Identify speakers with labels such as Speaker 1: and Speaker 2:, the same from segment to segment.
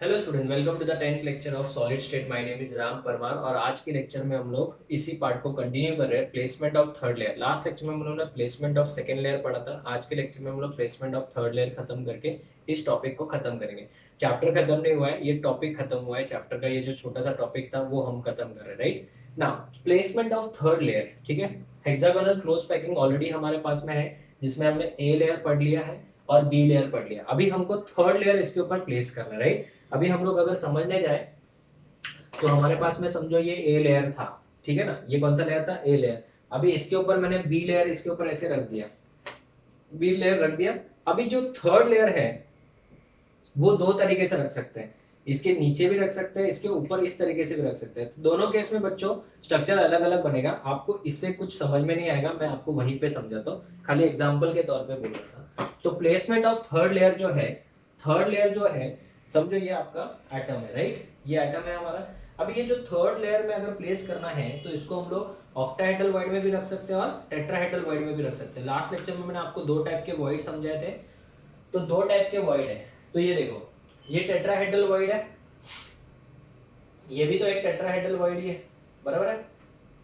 Speaker 1: Hello student, welcome to the 10th lecture of solid state. My name is Ram Parmar और आज के lecture में हम लोग इसी पार्ट को कंटिन्यू कर रहे हैं, placement of third layer. Last lecture में हम लोगों ने प्लेसमेंट ऑफ सेकंड लेयर पढ़ा था। आज के लेक्चर में हम लोग प्लेसमेंट ऑफ थर्ड लेयर खत्म करके इस टॉपिक को खत्म करेंगे। चैप्टर खत्म नहीं हुआ है, ये टॉपिक खत्म हुआ है। चैप्टर का ये जो छोटा सा टॉपिक था वो हम खत्म कर रहे हैं, right now. Placement of third layer, ठीक है। हेक्सागोनल क्लोज पैकिंग ऑलरेडी हमारे पास में है, जिसमें हमने ए लेयर पढ़ लिया है और बी लेयर पढ़ लिया। अभी हमको थर्ड लेयर इसके ऊपर प्लेस करना है, राइट। अभी हम लोग अगर समझने जाए तो हमारे पास में समझो ये ए लेयर था, ठीक है ना। ये कौन सा लेयर था? A layer. अभी इसके ऊपर मैंने बी लेयर इसके ऊपर ऐसे रख दिया, बी लेयर रख दिया। अभी जो थर्ड लेयर है वो दो तरीके से रख सकते हैं, इसके नीचे भी रख सकते हैं, इसके ऊपर इस तरीके से भी रख सकते हैं। तो दोनों केस में बच्चों स्ट्रक्चर अलग अलग बनेगा। आपको इससे कुछ समझ में नहीं आएगा, मैं आपको वहीं पे समझाता हूँ, खाली एग्जांपल के तौर पे बोल रहा था। तो प्लेसमेंट ऑफ थर्ड लेयर जो है, थर्ड लेयर जो है समझो ये आपका एटम है, राइट। ये एटम है हमारा। अब ये जो थर्ड लेयर में अगर प्लेस करना है तो इसको हम लोग ऑक्टाहेड्रल वॉइड में भी रख सकते हैं और टेट्राहेड्रल वॉइड में भी रख सकते हैं। लास्ट लेक्चर में मैंने आपको दो टाइप के वॉइड समझाए थे। तो दो टाइप के वॉइड है। तो ये देखो, ये टेट्राहेड्रल वॉइड है, ये भी तो एक टेट्राहेड्रल वॉइड ही है, बराबर है।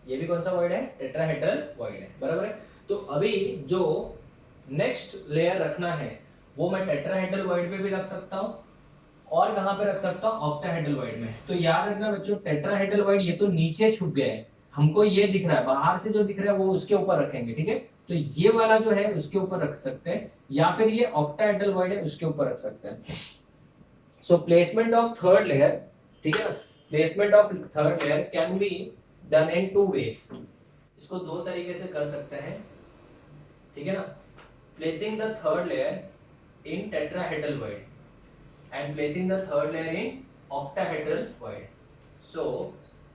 Speaker 1: ये भी कौन सा वॉइड है? टेट्राहेड्रल वॉइड है, बराबर है। तो अभी जो नेक्स्ट लेयर रखना है वो मैं टेट्राहेड्रल वॉइड पे भी रख सकता हूँ और कहां पे रख सकता हूँ? ऑक्टाहेड्रल वॉइड में। तो याद रखना बच्चों, टेट्राहेड्रल वॉइड ये तो नीचे छुप गया है, हमको ये दिख रहा है, बाहर से जो दिख रहा है वो उसके ऊपर रखेंगे, ठीक है। तो ये वाला जो है उसके ऊपर रख सकते हैं, या फिर ये ऑक्टाहेड्रल वॉइड है उसके ऊपर रख सकते हैं। So placement of third layer, ठीक है ना, placement of third layer can be done in two ways. इसको दो तरीके से कर सकते हैं, ठीक है ना। Placing the third layer in tetrahedral void and placing the third layer in octahedral void. So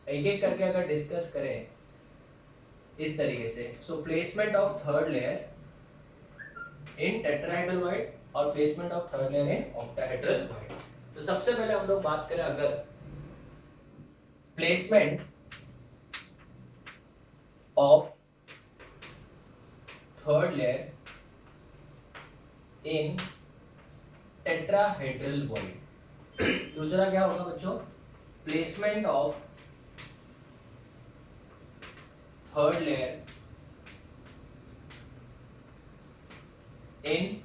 Speaker 1: एक एक करके अगर डिस्कस करें इस तरीके से, so placement of third layer in tetrahedral void और placement of third layer in octahedral void। तो सबसे पहले हम लोग बात करें अगर placement of third layer in tetrahedral void. दूसरा क्या होगा बच्चों? Placement of third layer in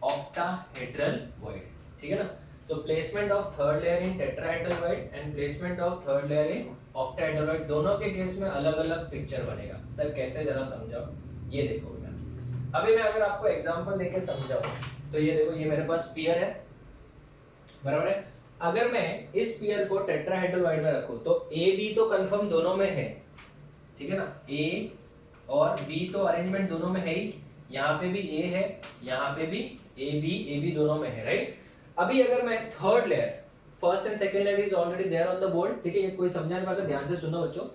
Speaker 1: octahedral void, ठीक है ना। तो placement of third layer in tetrahedral void and placement of third layer in octahedral void, दोनों के केस में अलग अलग पिक्चर बनेगा। सर कैसे, जरा समझाओ। ये देखो बेटा, अभी मैं अगर आपको एग्जांपल देके समझाऊं तो ये देखो, ये मेरे पास स्फीयर है, बराबर है। अगर मैं इस स्फीयर को टेट्राहेड्रल वॉइड में रखूं तो ए बी तो कंफर्म दोनों में है, ठीक है ना। ए और बी तो अरेंजमेंट दोनों में है ही, यहाँ पे भी ए है, यहाँ पे भी ए बी दोनों में है, राइट। अभी अगर मैं third layer, first and second layer is already there on the board, ठीक है। ये कोई समझाने वाला ध्यान से सुनो बच्चों,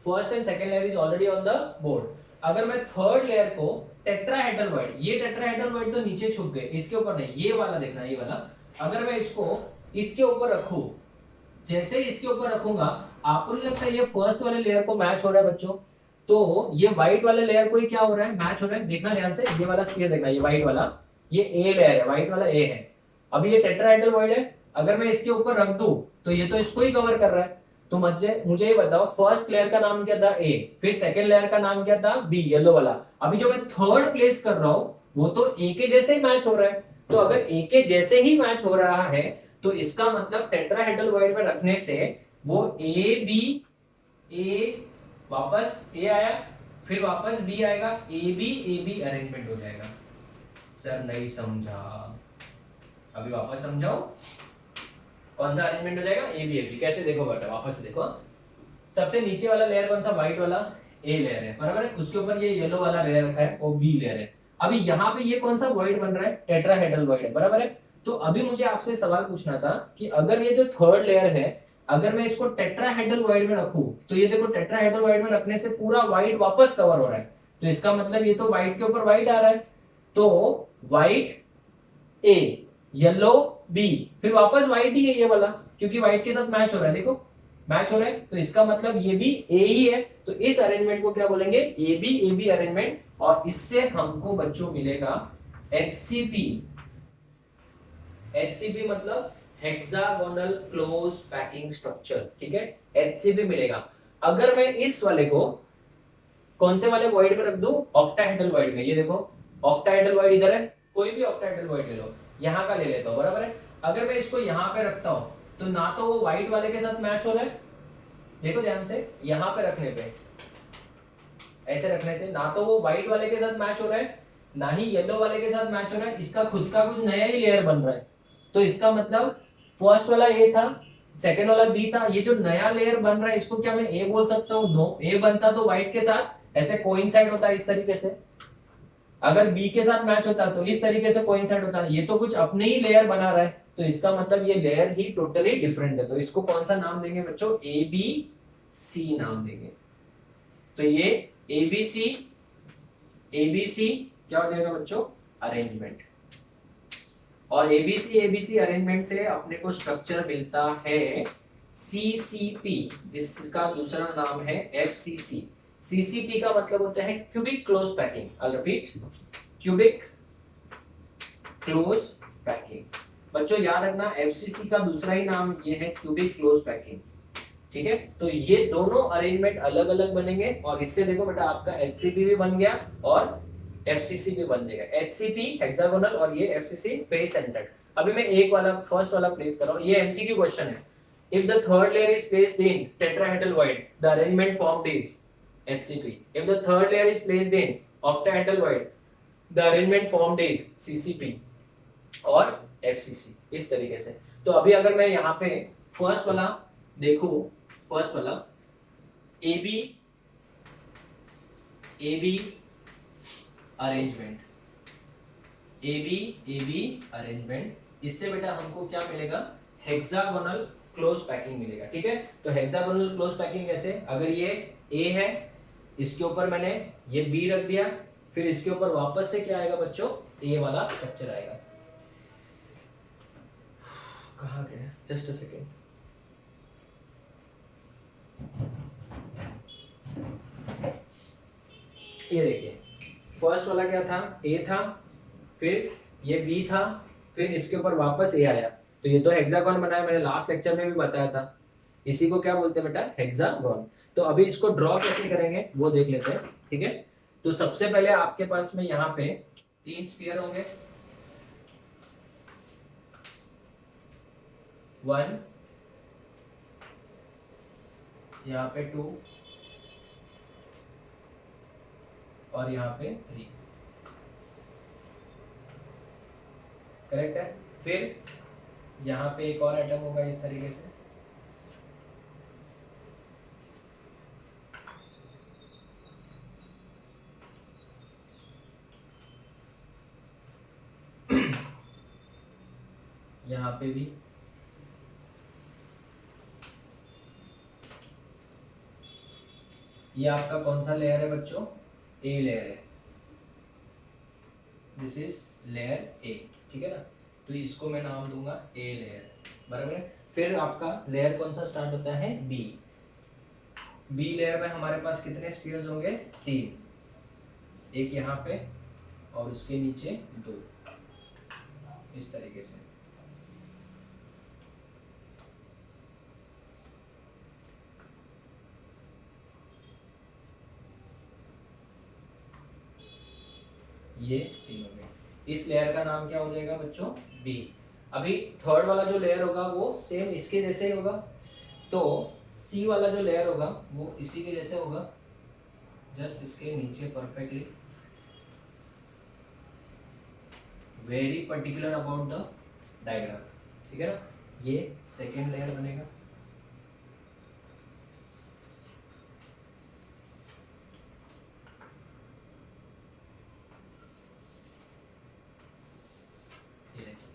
Speaker 1: first and second layer is already on the board. अगर मैं थर्ड लेयर को टेट्राहेड्रल वॉइड, ये टेट्राहेड्रल वॉइड तो नीचे छुप गए, इसके ऊपर नहीं, ये वाला देखना, ये वाला अगर मैं इसको इसके ऊपर रखूं, जैसे इसके ऊपर रखूंगा, आपको नहीं लगता ये फर्स्ट वाले लेयर को मैच हो रहा है बच्चों? तो ये व्हाइट वाले लेयर को ही क्या हो रहा है? मैच हो रहा है। देखना ध्यान से, ये वाला स्फीयर देखना, ये व्हाइट वाला, ये ए लेयर है, व्हाइट वाला ए है। अभी ये टेट्राहेड्रल वॉइड है, अगर मैं इसके ऊपर रख दूं तो ये तो इसको ही कवर कर रहा है। तो मुझे ये बताओ, फर्स्ट लेयर का नाम क्या था? ए, फिर सेकंड लेयर का नाम क्या था? बी, येलो वाला। अभी जो मैं थर्ड प्लेस कर रहा हूं वो तो ए के जैसे ही मैच हो रहा है। तो अगर ए के जैसे ही मैच हो रहा है तो इसका मतलब टेट्राहेड्रल वॉइड में रखने से वो ए बी वापस ए आया, फिर वापस बी आएगा, ए बी अरेंजमेंट हो जाएगा। सर नहीं समझा, अभी वापस समझाओ। कौन सा अरेंजमेंट हो जाएगा? ए बी कैसे? देखो बेटा, वापस से देखो। सबसे नीचे वाला लेयर कौन सा? व्हाइट वाला ए लेयर है, बराबर है। उसके ऊपर ये येलो वाला लेयर रखा है, वो बी लेयर है। अभी यहाँ पे ये कौन सा वॉइड बन रहा है? टेट्राहेड्रल वॉइड है, बराबर है। तो अभी मुझे आपसे सवाल पूछना था कि अगर ये जो थर्ड लेयर है, अगर मैं इसको टेट्राहेड्रल वॉइड में रखूं तो ये देखो, टेट्राहेड्रल वॉइड में रखने से पूरा व्हाइट वापस कवर हो रहा है। तो इसका मतलब ये तो व्हाइट के ऊपर व्हाइट आ रहा है, तो व्हाइट ए, येलो बी, फिर वापस व्हाइट ही है ये वाला, क्योंकि व्हाइट के साथ मैच हो रहा है, देखो मैच हो रहा है। तो इसका मतलब ये भी ए ही है। तो इस अरेंजमेंट को क्या बोलेंगे? A B arrangement. और इससे हमको बच्चों मिलेगा एचसीपी। एचसीपी मतलब हेक्सागोनल क्लोज पैकिंग स्ट्रक्चर, ठीक है, HCP मिलेगा। अगर मैं इस वाले को कौन से वाले वॉइड में रख दूं, ऑक्टाहेड्रल वॉइड में, ये देखो ऑक्टाहेड्रल वॉइड इधर है, कोई भी ऑक्टाहेड्रल वॉइड ले लो, यहाँ का ले लेता हूँ, बराबर है। अगर मैं इसको यहाँ पे रखता हूँ तो ना तो वो व्हाइट वाले के साथ मैच हो रहा है, देखो ध्यान से, यहाँ पे रखने पे, ऐसे रखने से ना तो वो व्हाइट वाले के साथ मैच हो रहा है, ना ही येलो वाले के साथ मैच हो रहा है, इसका खुद का कुछ नया ही लेयर बन रहा है। तो इसका मतलब फर्स्ट वाला ए था, सेकंड वाला बी था, ये जो नया लेयर बन रहा है इसको क्या मैं ए बोल सकता हूँ? नो, ए बनता तो व्हाइट के साथ ऐसे कोइंसाइड होता है इस तरीके से, अगर बी के साथ मैच होता तो इस तरीके से कोइंसाइड होता, ये तो कुछ अपने ही लेयर बना रहा है, तो इसका मतलब ये लेयर ही टोटली डिफरेंट है। तो इसको कौन सा नाम देंगे बच्चों? ए बी सी नाम देंगे। तो ये एबीसी, एबीसी क्या हो जाएगा बच्चों? अरेंजमेंट। और एबीसी एबीसी अरेंजमेंट से अपने को स्ट्रक्चर मिलता है सीसीपी, जिसका दूसरा नाम है एफसीसी। सीसीपी का मतलब होता है cubic close packing. I repeat, cubic close packing. बच्चों याद रखना, एफसीसी का दूसरा ही नाम ये है क्यूबिक क्लोज पैकिंग, ठीक है। तो ये दोनों अरेंजमेंट अलग अलग बनेंगे और इससे देखो बेटा आपका एचसीपी भी बन गया और एफसीसी भी बन जाएगा। एचसीपी हेक्सागोनल और ये एफसीसी फेस सेंटर्ड। अभी मैं एक वाला फर्स्ट वाला प्लेस कर रहा हूं, ये एमसीक्यू क्वेश्चन है। If the third layer is placed in tetrahedral void, the arrangement formed is HCP. If the third layer is placed in octahedral void, the arrangement formed is CCP और FCC, इस तरीके से। तो अभी अगर मैं यहाँ पे फर्स्ट वाला देखूं, फर्स्ट वाला AB AB arrangement, AB arrangement, इससे बेटा हमको क्या मिलेगा? हेक्सागोनल क्लोज पैकिंग मिलेगा, ठीक है। तो हेक्सागोनल क्लोज पैकिंग कैसे? अगर ये A है, इसके ऊपर मैंने ये B रख दिया, फिर इसके ऊपर वापस से क्या आएगा बच्चों? A वाला स्ट्रक्चर आएगा। कहाँ गया? Just a second. ये देखिए, फर्स्ट वाला क्या था? ए था, फिर ये बी था, फिर इसके ऊपर वापस ए आया, तो ये तो हेक्सागोन बनाया, मैंने लास्ट लेक्चर में भी बताया था। इसी को क्या बोलते हैं बेटा? हेक्सागोन। तो अभी इसको ड्रॉ कैसे करेंगे वो देख लेते हैं, ठीक है। तो सबसे पहले आपके पास में यहाँ पे 3 स्फीयर होंगे, 1, यहाँ पे 2 और यहाँ पे 3, करेक्ट है। फिर यहाँ पे एक और एटम होगा इस तरीके से, यहाँ पे भी, ये आपका कौन सा लेयर है बच्चों? ए लेयर है, दिस इज लेयर ए, ठीक है ना। तो इसको मैं नाम दूंगा ए लेयर, बराबर है। फिर आपका लेयर कौन सा स्टार्ट होता है? बी। बी लेयर में हमारे पास कितने स्फीयर्स होंगे? 3, एक यहाँ पे और उसके नीचे 2, इस तरीके से। ये 3 हो गए। इस लेयर का नाम क्या हो जाएगा बच्चों? बी। अभी थर्ड वाला जो लेयर होगा वो सेम इसके जैसे ही होगा, तो सी वाला जो लेयर होगा वो इसी के जैसे होगा, जस्ट इसके नीचे perfectly, very particular about the diagram, ठीक है ना। ये सेकेंड लेयर बनेगा,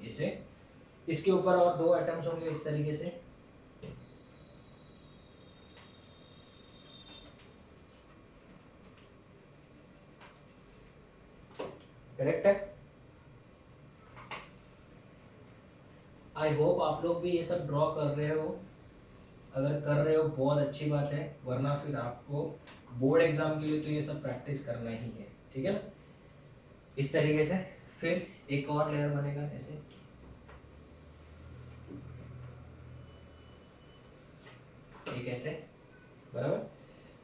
Speaker 1: इसे, इसके ऊपर और 2 एटम्स होंगे इस तरीके से, करेक्ट है। आई होप आप लोग भी ये सब ड्रॉ कर रहे हो, अगर कर रहे हो बहुत अच्छी बात है, वरना फिर आपको बोर्ड एग्जाम के लिए तो ये सब प्रैक्टिस करना ही है, ठीक है ना, इस तरीके से। फिर एक और लेयर बनेगा ऐसे, ऐसे, बराबर।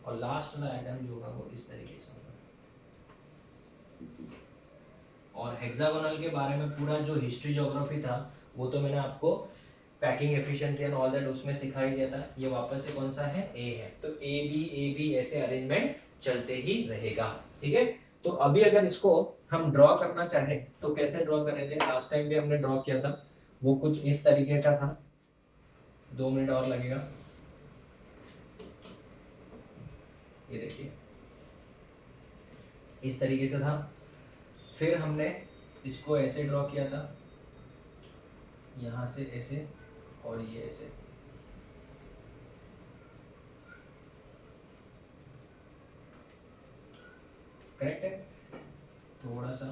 Speaker 1: और लास्ट वाला एटम जो होगा वो इस तरीके से होगा। और हेक्सागोनल के बारे में पूरा जो हिस्ट्री ज्योग्राफी था वो तो मैंने आपको packing efficiency and all that उसमें सिखा ही दिया था। ये वापस से कौन सा है, ए है, तो ए बी ऐसे अरेंजमेंट चलते ही रहेगा, ठीक है। तो अभी अगर इसको हम ड्रॉ करना चाहें तो कैसे ड्रॉ कर रहे थे, लास्ट टाइम भी हमने ड्रॉ किया था, वो कुछ इस तरीके का था। 2 मिनट और लगेगा। ये देखिए इस तरीके से था। फिर हमने इसको ऐसे ड्रॉ किया था, यहाँ से ऐसे और ये ऐसे, करेक्ट है। थोड़ा सा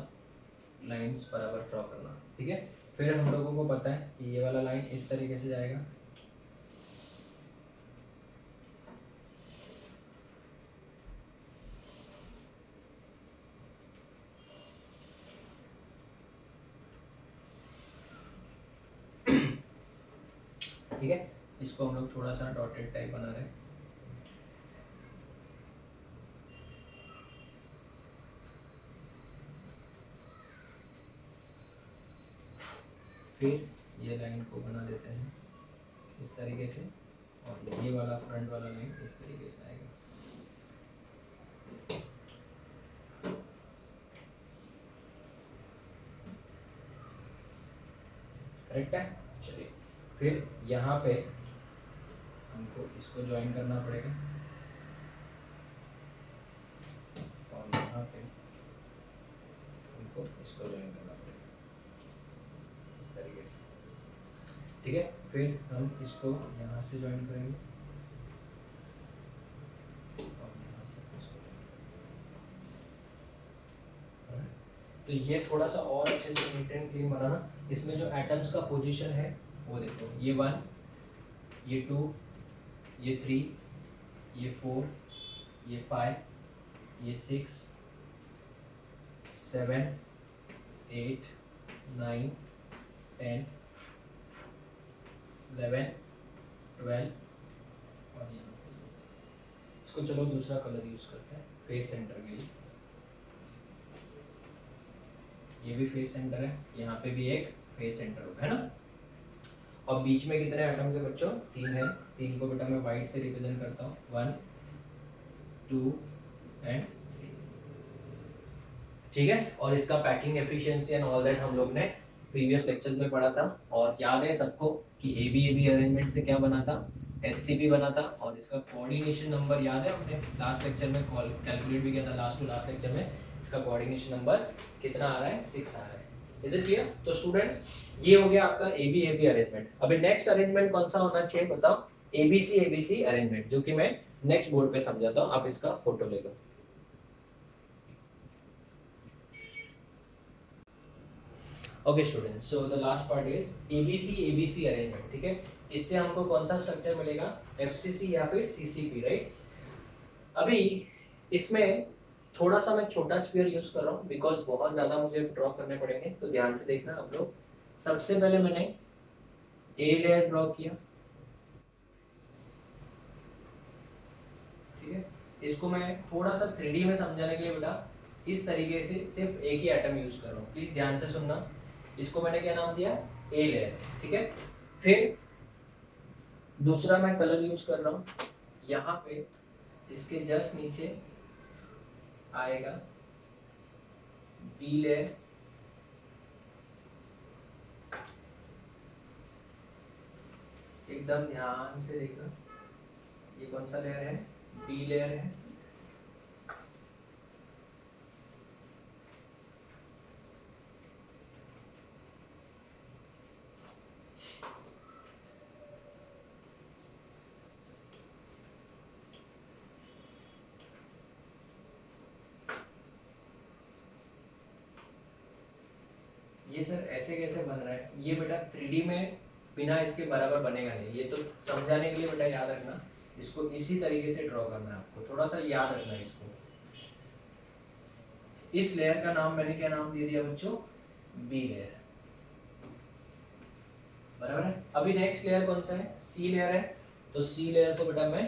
Speaker 1: लाइंस बराबर ड्रॉ करना, ठीक है। फिर हम लोगों को पता है कि ये वाला लाइन इस तरीके से जाएगा, ठीक है। इसको हम लोग थोड़ा सा डॉटेड टाइप बना रहे हैं। फिर ये लाइन को बना देते हैं इस तरीके से, और ये वाला फ्रंट वाला लाइन इस तरीके से आएगा। करेक्ट है। चलिए फिर यहाँ पे हमको इसको ज्वाइन करना पड़ेगा, और यहाँ पे हमको इसको ज्वाइन करना पड़ेगा इस तरीके से, ठीक है। फिर हम इसको यहाँ से ज्वाइन करेंगे और यहाँ से इसको। तो ये थोड़ा सा और अच्छे से नीट एंड क्लीन बनाना। इसमें जो एटम्स का पोजीशन है वो देखो, ये 1, ये 2, ये 3, ये 4, ये 5, ये 6, 7, 8, 9, 10, 11, 12 और यहाँ पे। इसको चलो दूसरा कलर यूज करते हैं फेस सेंटर के लिए। ये भी फेस सेंटर है, यहाँ पे भी एक फेस सेंटर होगा, है ना। और बीच में कितने एटम्स है बच्चों, 3 है। 3 को बेटा मैं व्हाइट से रिप्रेजेंट करता हूँ, 1, 2 एंड 3, ठीक है। और इसका packing efficiency and all that हम लोग ने प्रीवियस लेक्चर्स में पढ़ा था। और याद है सबको कि ए बी अरेंजमेंट से क्या बना था, HCP बना था। और इसका कोऑर्डिनेशन नंबर याद है, हमने लास्ट लेक्चर में कैलकुलेट भी किया था, लास्ट टू लास्ट लेक्चर में। इसका कोऑर्डिनेशन नंबर कितना आ रहा है, 6 आ रहा है। Is it clear. तो स्टूडेंट्स ये हो गया आपका ए बी अरेंजमेंट। अभी नेक्स्ट अरेंजमेंट कौन सा होना चाहिए बताओ, ABC अरेंजमेंट, जो कि मैं नेक्स्ट बोर्ड पे समझाता हूँ। आप इसका फोटो लेगा। Okay students, so the last part is ABC arrangement, ठीक है। इससे हमको कौन सा स्ट्रक्चर मिलेगा, FCC या फिर CCP, राइट। अभी इसमें थोड़ा सा मैं छोटा स्फीयर यूज कर रहा हूँ बिकॉज बहुत ज्यादा मुझे ड्रॉ करने पड़ेंगे, तो ध्यान से देखना आप लोग। सबसे पहले मैंने ए लेयर ड्रॉ किया, ठीक है। इसको मैं थोड़ा सा 3D में समझाने के लिए बेटा इस तरीके से सिर्फ एक ही एटम यूज कर रहा हूँ, प्लीज ध्यान से सुनना। इसको मैंने क्या नाम दिया, ए लेयर, ठीक है। फिर दूसरा मैं कलर यूज कर रहा हूँ, यहाँ पे इसके जस्ट नीचे आएगा बी लेयर, एकदम ध्यान से देखना। ये कौन सा लेयर है, बी लेयर है। ये सर ऐसे कैसे बन रहा है, ये बेटा 3D में बिना इसके बराबर बनेगा नहीं। ये तो समझाने के लिए बेटा याद रखना, इसको इसी तरीके से ड्रॉ करना है आपको, थोड़ा सा याद रखना इसको। इस लेयर का नाम मैंने क्या नाम दे दिया बच्चों, बी लेयर, बराबर है। अभी नेक्स्ट लेयर कौन सा है, सी लेयर है। तो सी लेयर को बेटा मैं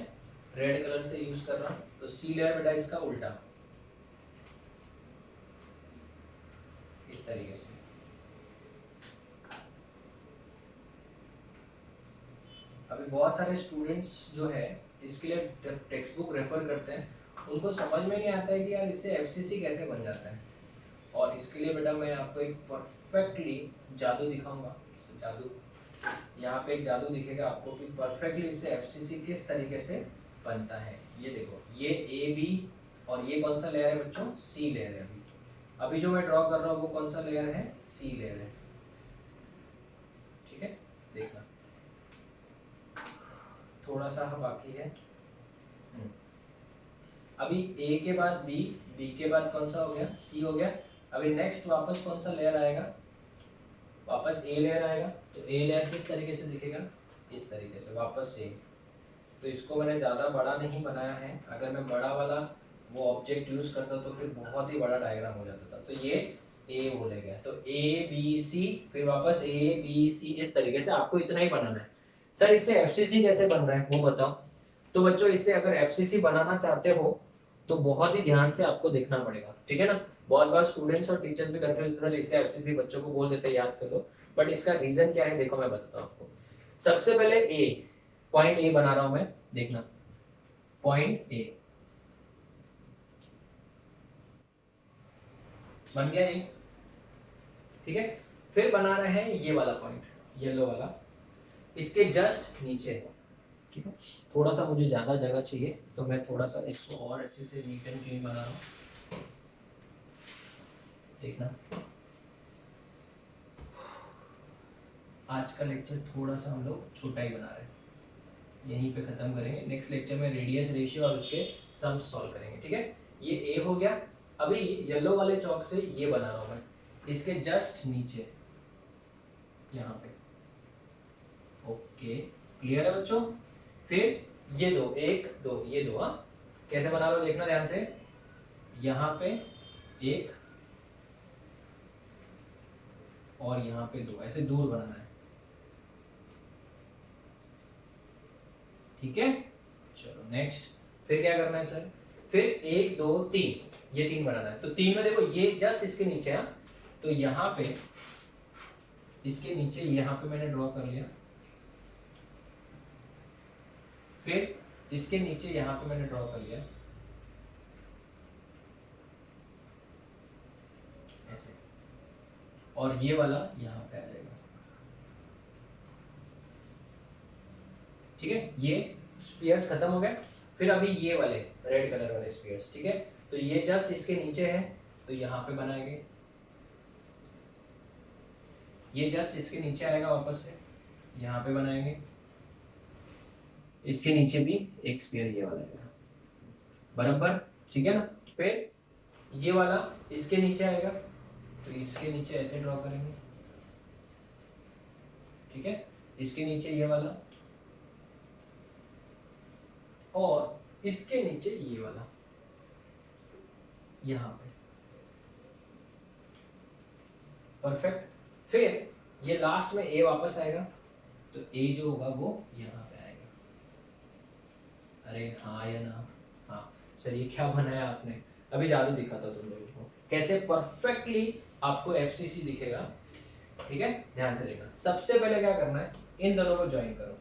Speaker 1: रेड कलर से यूज कर रहा हूं, तो सी लेयर बेटा इसका उल्टा इस तरीके से। अभी बहुत सारे स्टूडेंट्स जो है इसके लिए टेक्स्ट बुक रेफर करते हैं, उनको समझ में नहीं आता है कि यार इससे एफसीसी कैसे बन जाता है। और इसके लिए बेटा मैं आपको एक परफेक्टली जादू दिखाऊंगा। जादू, यहाँ पे एक जादू दिखेगा आपको कि परफेक्टली इससे एफसीसी किस तरीके से बनता है। ये देखो, ये ए बी और ये कौन सा लेयर है बच्चों, सी लेयर है। अभी अभी जो मैं ड्रॉ कर रहा हूँ वो कौन सा लेयर है, सी लेयर है। ठीक है, देखना थोड़ा सा बाकी है। अभी ए के बाद बी, बी के बाद कौन सा हो गया, सी हो गया। अभी नेक्स्ट वापस कौन सा लेयर आएगा, वापस ए लेयर आएगा। तो ए लेयर किस तरीके से दिखेगा, इस तरीके से वापस से। तो इसको मैंने ज़्यादा बड़ा नहीं बनाया है, अगर मैं बड़ा वाला वो ऑब्जेक्ट यूज करता तो फिर बहुत ही बड़ा डायग्राम हो जाता था। तो ये ए बोले गया, तो ए बी सी, फिर वापस ए बी सी, इस तरीके से आपको इतना ही बनाना है। सर इससे एफसीसी कैसे बन रहा है वो बताओ। तो बच्चों इससे अगर एफसीसी बनाना चाहते हो तो बहुत ही ध्यान से आपको देखना पड़ेगा, ठीक है ना। बहुत बार स्टूडेंट्स और टीचर्स भी कंफ्यूजन इससे एफसीसी बच्चों को बोल देते हैं याद कर लो, बट इसका रीजन क्या है देखो मैं बताता हूँ आपको। सबसे पहले ए, पॉइंट ए बना रहा हूं मैं, देखना पॉइंट ए बन गया ए, ठीक है। फिर बना रहे हैं ये वाला पॉइंट, येलो वाला, इसके जस्ट नीचे, ठीक है। थोड़ा सा मुझे ज्यादा जगह चाहिए तो मैं थोड़ा सा इसको और अच्छे से नीट एंड क्लीन बना रहा हूँ, देखना। आज का लेक्चर थोड़ा सा हम लोग छोटा ही बना रहे हैं, यहीं पे खत्म करेंगे। नेक्स्ट लेक्चर में रेडियस रेशियो और उसके सम्स सॉल्व करेंगे, ठीक है। ये ए हो गया। अभी येलो वाले चौक से ये बना रहा हूं मैं, इसके जस्ट नीचे यहाँ पे। ओके, क्लियर है बच्चों। फिर ये दो, एक दो, ये दो, हाँ कैसे बना लो देखना ध्यान से। यहाँ पे एक और यहाँ पे दो, ऐसे दूर बनाना है, ठीक है। चलो नेक्स्ट, फिर क्या करना है सर, फिर एक दो तीन, ये तीन बनाना है। तो तीन में देखो ये जस्ट इसके नीचे है, तो यहाँ पे इसके नीचे यहाँ पे मैंने ड्रॉ कर लिया। फिर इसके नीचे यहाँ पे मैंने ड्रॉ कर लिया ऐसे, और ये वाला यहाँ पे आ जाएगा, ठीक है। ये स्पीयर्स खत्म हो गए। फिर अभी ये वाले रेड कलर वाले स्पीयर्स, ठीक है। तो ये जस्ट इसके नीचे है, तो यहाँ पे बनाएंगे। ये जस्ट इसके नीचे आएगा, वापस से यहाँ पे बनाएंगे। इसके नीचे भी एक स्पीयर ये वाला है बराबर, ठीक है ना। फिर ये वाला इसके नीचे आएगा, तो इसके नीचे ऐसे ड्रॉ करेंगे, ठीक है। इसके नीचे ये वाला, और इसके नीचे ये वाला यहाँ पे, परफेक्ट। फिर ये लास्ट में ए वापस आएगा, तो ए जो होगा वो यहाँ पे आएगा। अरे हाँ या ना, हाँ सर ये क्या बनाया आपने, अभी जादू दिखाता तुम लोगों को कैसे परफेक्टली आपको एफसीसी दिखेगा, ठीक है। ध्यान से देखना। सबसे पहले क्या करना है, इन दोनों को ज्वाइन करो।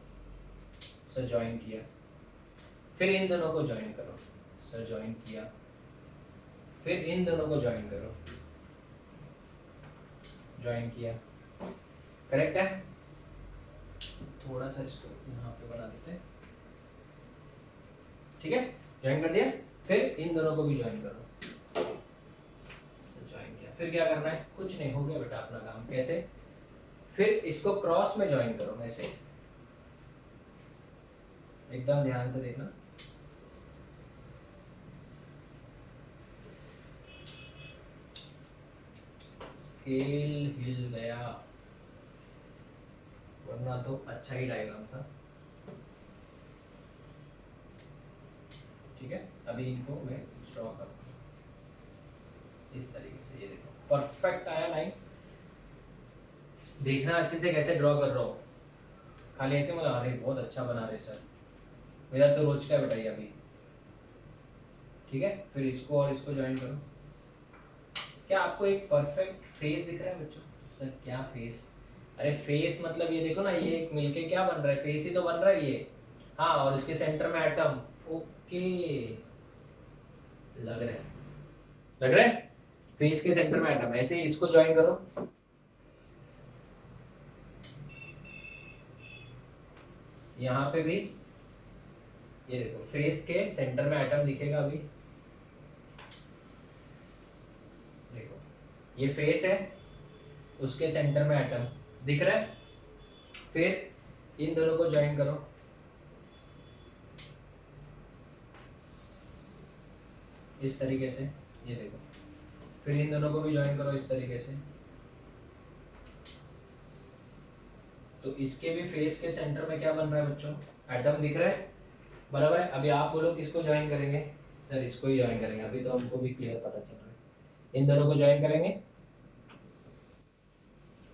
Speaker 1: सर ज्वाइन किया, फिर इन दोनों को ज्वाइन करो। सर ज्वाइन किया, फिर इन दोनों को ज्वाइन करो, ज्वाइन किया, करेक्ट है। थोड़ा सा इसको यहाँ पे बना देते हैं, ठीक है। ज्वाइन कर दिया, फिर इन दोनों को भी ज्वाइन करो, ज्वाइन किया। फिर क्या करना है, कुछ नहीं, हो गया बेटा अपना काम। कैसे, फिर इसको क्रॉस में ज्वाइन करो ऐसे, एकदम ध्यान से देखना। स्केल हिल गया, वरना तो अच्छा ही डायग्राम था, ठीक है। अभी इनको मैं ड्रॉ करता हूँ इस तरीके से, ये देखो परफेक्ट आया लाइन। देखना अच्छे से कैसे ड्रॉ कर रहा हो, खाली ऐसे मतलब अरे बहुत अच्छा बना रहे सर, मेरा तो रोज का बेटा ये अभी, ठीक है। फिर इसको और इसको ज्वाइन करो। क्या आपको एक परफेक्ट फेस दिख रहा है बच्चों? सर क्या फेस? अरे फेस मतलब ये देखो ना, ये एक मिलके क्या बन रहा है, फेस ही तो बन रहा है ये। हाँ, और उसके सेंटर में एटम। ओके, लग रहा है, लग रहा है फेस के सेंटर में एटम। ऐसे ही इसको ज्वाइन करो। यहाँ पे भी ये देखो, फेस के सेंटर में एटम दिखेगा अभी। देखो ये फेस है, उसके सेंटर में एटम दिख रहा है। फिर इन दोनों को ज्वाइन करो। इस तरीके से, ये देखो। फिर इन दोनों को भी ज्वाइन करो इस तरीके से। तो इसके भी फेस के सेंटर में क्या बन रहा है बच्चों? एटम दिख रहा है, बराबर है। अभी आप बोलो किसको ज्वाइन करेंगे? सर इसको ही ज्वाइन करेंगे। अभी तो हमको भी क्लियर पता चल रहा है। इन दोनों को ज्वाइन करेंगे।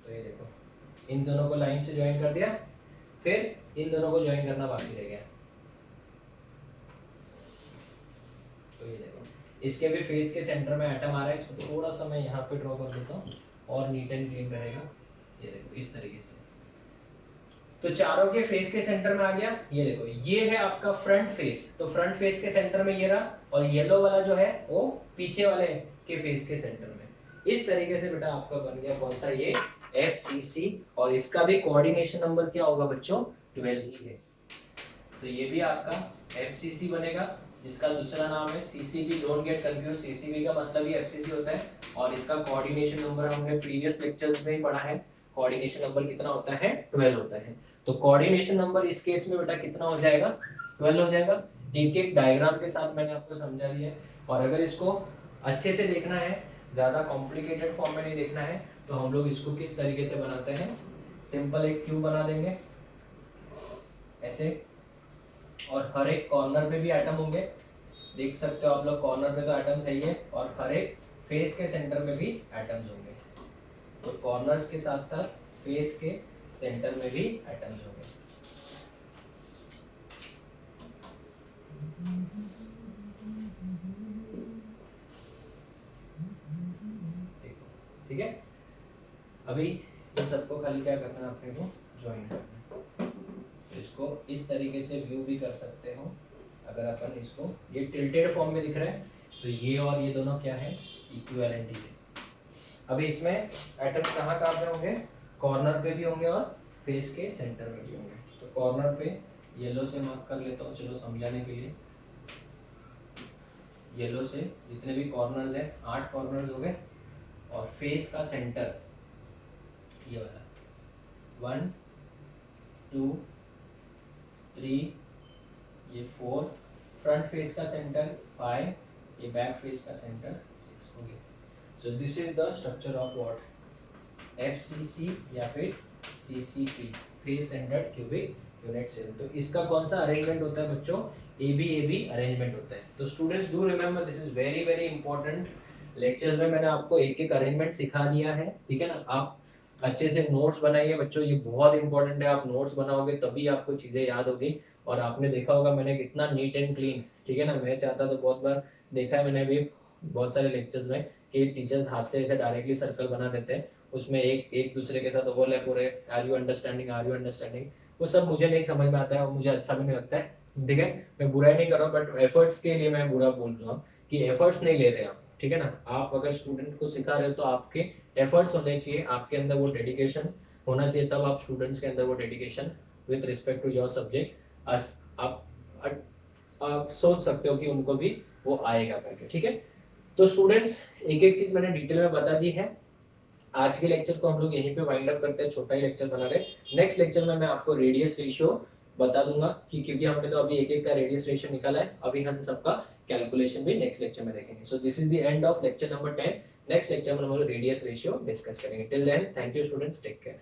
Speaker 1: तो ये देखो, इन दोनों को लाइन से ज्वाइन कर दिया। फिर इन दोनों को ज्वाइन करना बाकी रह गया। तो ये देखो, इसके भी फेस के सेंटर में एटम आ रहा है। इसको थोड़ा सा मैं यहाँ पे ड्रॉ कर देता हूँ और नीट एंड क्लीन रहेगा। ये देखो इस तरीके से। तो चारों के फेस के सेंटर में आ गया। ये देखो, ये है आपका फ्रंट फेस। तो फ्रंट फेस के सेंटर में ये रहा, और येलो वाला जो है वो पीछे वाले के फेस के सेंटर में। इस तरीके से बेटा आपका बन गया कौन सा? ये FCC। और इसका भी कोऑर्डिनेशन नंबर क्या होगा बच्चों? 12 ही है। तो ये भी आपका FCC बनेगा, जिसका दूसरा नाम है CCB। Don't get confuse, CCB का मतलब ही FCC होता है। और इसका कोऑर्डिनेशन नंबर हमने प्रीवियस लेक्चर्स में ही पढ़ा है। कोऑर्डिनेशन नंबर कितना होता है? 12 होता है। तो कोऑर्डिनेशन नंबर इस केस में बेटा कितना हो जाएगा? 12 हो जाएगा। एक एक डायग्राम के साथ मैंने आपको समझा दिया है। और अगर इसको अच्छे से देखना है, ज्यादा कॉम्प्लिकेटेड फॉर्म में नहीं देखना है, तो हम लोग इसको किस तरीके से बनाते हैं? सिंपल एक क्यूब बना देंगे ऐसे, और हर एक कॉर्नर पे भी एटम होंगे। देख सकते हो आप लोग, कॉर्नर पे तो एटम्स है ही है, और हर एक फेस के सेंटर में भी एटम्स होंगे। तो कॉर्नर्स के साथ साथ फेस के सेंटर में भी एटम्स होंगे। ठीक है। अभी इन सबको खाली क्या करना है अपने को? ज्वाइन करना है। तो इसको इस तरीके से व्यू भी कर सकते हो। अगर अपन इसको, ये टिल्टेड फॉर्म में दिख रहा है, तो ये और ये दोनों क्या है? इक्विवेलेंट है। अभी इसमें एटम्स कहाँ कहाँ पे होंगे? कॉर्नर पे भी होंगे और फेस के सेंटर में भी होंगे। तो कॉर्नर पे येलो से मार्क कर लेता हूँ, चलो समझाने के लिए। येलो से जितने भी कॉर्नर्स हैं, 8 कॉर्नर्स हो गए। और फेस का सेंटर ये वाला 1 2 3, ये 4, फ्रंट फेस का सेंटर 5, ये बैक फेस का सेंटर 6 हो गया। So this is the structure of what? FCC या फिर CCP, face centred cubic unit cell. तो इसका कौन सा अरेंजमेंट होता है बच्चों? ABAB अरेंजमेंट होता है। तो students do remember, this is very very important. Lectures में मैंने आपको एक एक अरेंजमेंट सिखा दिया है, ठीक है ना। आप अच्छे से नोट्स बनाइए बच्चों, ये बहुत इंपॉर्टेंट है। आप नोट्स बनाओगे तभी आपको चीजें याद होगी। और आपने देखा होगा मैंने कितना नीट एंड क्लीन, ठीक है ना। मैं चाहता तो बहुत बार देखा है मैंने भी बहुत सारे लेक्चर्स में कि टीचर्स हाथ से ऐसे डायरेक्टली सर्कल बना देते हैं, उसमें एक एक दूसरे के साथ ओवरलैप हो रहे, are you understanding, are you understanding. वो सब मुझे नहीं समझ में आता है और मुझे अच्छा भी नहीं लगता है, ठीक है। मैं बुराई नहीं कर रहा हूँ, बट एफर्ट्स के लिए मैं बुरा बोल रहा हूँ कि एफर्ट्स नहीं ले रहे आप, ठीक है ना। आप अगर स्टूडेंट को सिखा रहे हो तो आपके एफर्ट्स होने चाहिए, आपके अंदर वो डेडिकेशन होना चाहिए, तब आप स्टूडेंट्स के अंदर वो dedication with respect to your subject आप सोच सकते हो कि उनको भी वो आएगा करके, ठीक है। तो स्टूडेंट्स एक एक चीज मैंने डिटेल में बता दी है। आज के लेक्चर को हम लोग यहीं पे वाइंड अप करते हैं, छोटा ही लेक्चर बना रहे। नेक्स्ट लेक्चर में मैं आपको रेडियस रेशियो बता दूंगा कि क्योंकि हमने तो अभी एक एक का रेडियस रेशियो निकाला है, अभी हम सबका कैलकुलेशन भी नेक्स्ट लेक्चर में देखेंगे। So this is the end of lecture number 10। Next lecture में हम लोग रेडियस रेशियो डिस्कस करेंगे। Till then thank you students, take care.